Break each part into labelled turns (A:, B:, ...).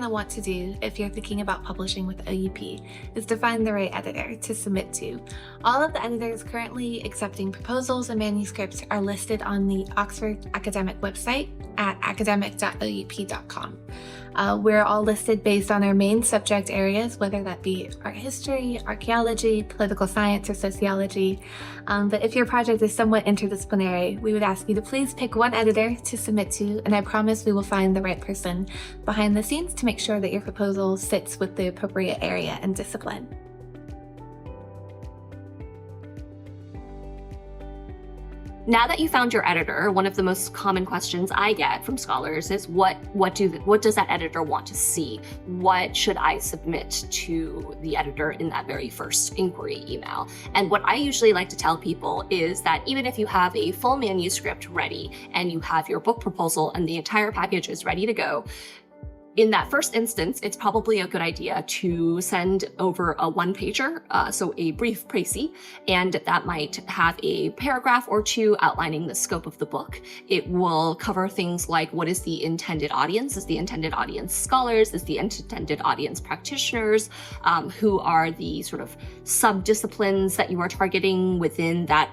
A: to want to do if you're thinking about publishing with OUP is to find the right editor to submit to. All of the editors currently accepting proposals and manuscripts are listed on the Oxford Academic website at academic.oup.com. We're all listed based on our main subject areas, whether that be art history, archaeology, political science, or sociology. But if your project is somewhat interdisciplinary, we would ask you to please pick one editor to submit to, and I promise we will find the right person behind the scenes to make sure that your proposal sits with the appropriate area and discipline.
B: Now that you found your editor, one of the most common questions I get from scholars is what does that editor want to see? What should I submit to the editor in that very first inquiry email? And what I usually like to tell people is that even if you have a full manuscript ready and you have your book proposal and the entire package is ready to go, in that first instance, it's probably a good idea to send over a one-pager, so a brief précis, and that might have a paragraph or two outlining the scope of the book. It will cover things like what is the intended audience? Is the intended audience scholars? Is the intended audience practitioners? Who are the sort of sub-disciplines that you are targeting within that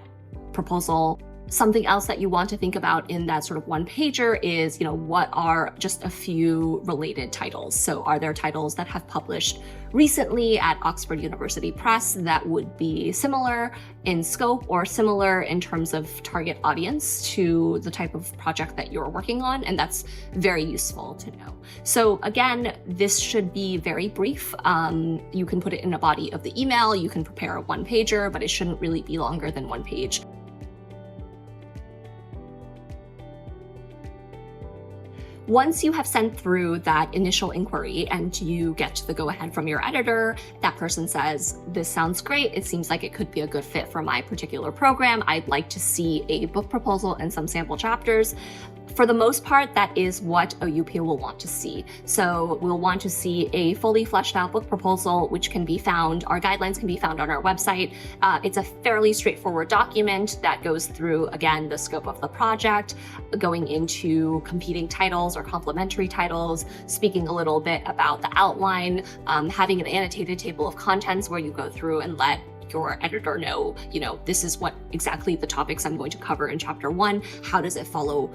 B: proposal? Something else that you want to think about in that sort of one pager is, what are just a few related titles? So are there titles that have published recently at Oxford University Press that would be similar in scope or similar in terms of target audience to the type of project that you're working on? And that's very useful to know. So again, this should be very brief. You can put it in a body of the email, you can prepare a one pager, but it shouldn't really be longer than one page. Once you have sent through that initial inquiry and you get the go-ahead from your editor, that person says, this sounds great, it seems like it could be a good fit for my particular program, I'd like to see a book proposal and some sample chapters. For the most part, that is what OUP will want to see. So we'll want to see a fully fleshed out book proposal, which can be found, our guidelines can be found on our website. It's a fairly straightforward document that goes through, again, the scope of the project, going into competing titles or complementary titles, speaking a little bit about the outline, having an annotated table of contents where you go through and let your editor know, this is what exactly the topics I'm going to cover in chapter 1. How does it follow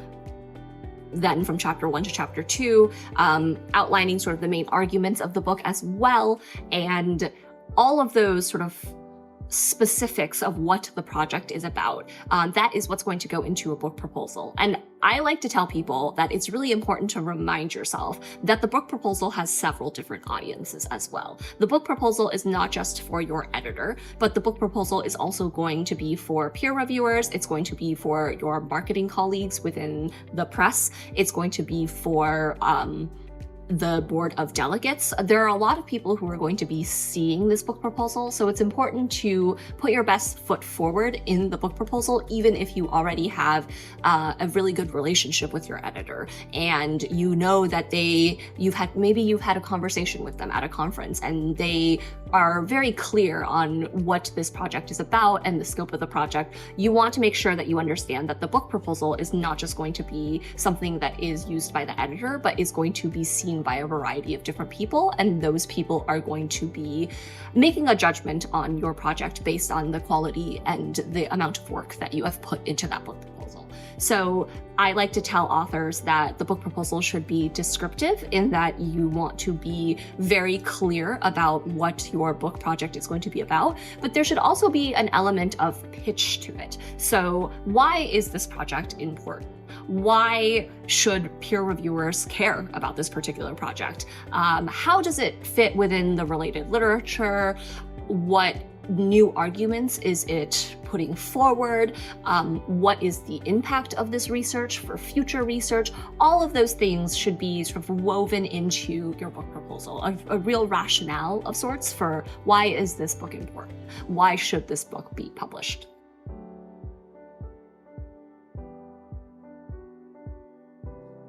B: then from chapter 1 to chapter 2, outlining sort of the main arguments of the book as well, and all of those sort of specifics of what the project is about. That is what's going to go into a book proposal. And I like to tell people that it's really important to remind yourself that the book proposal has several different audiences as well. The book proposal is not just for your editor, but the book proposal is also going to be for peer reviewers. It's going to be for your marketing colleagues within the press. It's going to be for the board of delegates. There are a lot of people who are going to be seeing this book proposal, so it's important to put your best foot forward in the book proposal, even if you already have a really good relationship with your editor, and you know that you've had a conversation with them at a conference, and they are very clear on what this project is about and the scope of the project. You want to make sure that you understand that the book proposal is not just going to be something that is used by the editor, but is going to be seen by a variety of different people, and those people are going to be making a judgment on your project based on the quality and the amount of work that you have put into that book proposal. So I like to tell authors that the book proposal should be descriptive, in that you want to be very clear about what your book project is going to be about, but there should also be an element of pitch to it. So why is this project important? Why should peer reviewers care about this particular project? How does it fit within the related literature? What new arguments is it putting forward? What is the impact of this research for future research? All of those things should be sort of woven into your book proposal, a real rationale of sorts for why is this book important? Why should this book be published?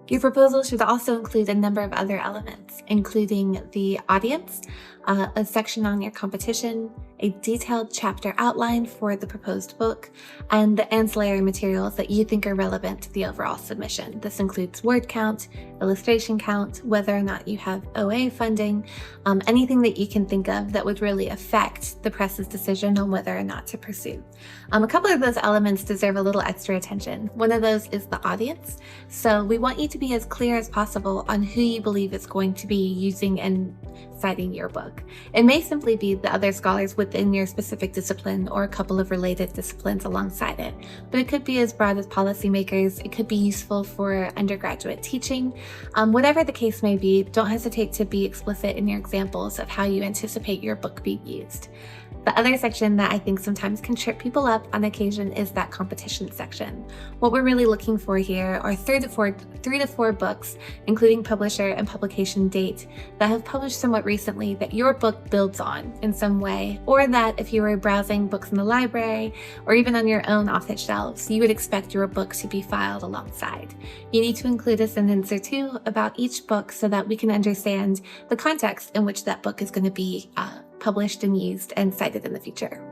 A: Your proposal should also include a number of other elements, including the audience, a section on your competition, a detailed chapter outline for the proposed book, and the ancillary materials that you think are relevant to the overall submission. This includes word count, illustration count, whether or not you have OA funding, anything that you can think of that would really affect the press's decision on whether or not to pursue. A couple of those elements deserve a little extra attention. One of those is the audience. So we want you to be as clear as possible on who you believe is going to be using and citing your book. It may simply be the other scholars within your specific discipline or a couple of related disciplines alongside it, but it could be as broad as policymakers. It could be useful for undergraduate teaching. Whatever the case may be, don't hesitate to be explicit in your examples of how you anticipate your book being used. The other section that I think sometimes can trip people up on occasion is that competition section. What we're really looking for here are 3 to 4 books, including publisher and publication date, that have published somewhat recently that your book builds on in some way, or that if you were browsing books in the library or even on your own office shelves, you would expect your book to be filed alongside. You need to include a sentence or two about each book so that we can understand the context in which that book is going to be published and used and cited in the future.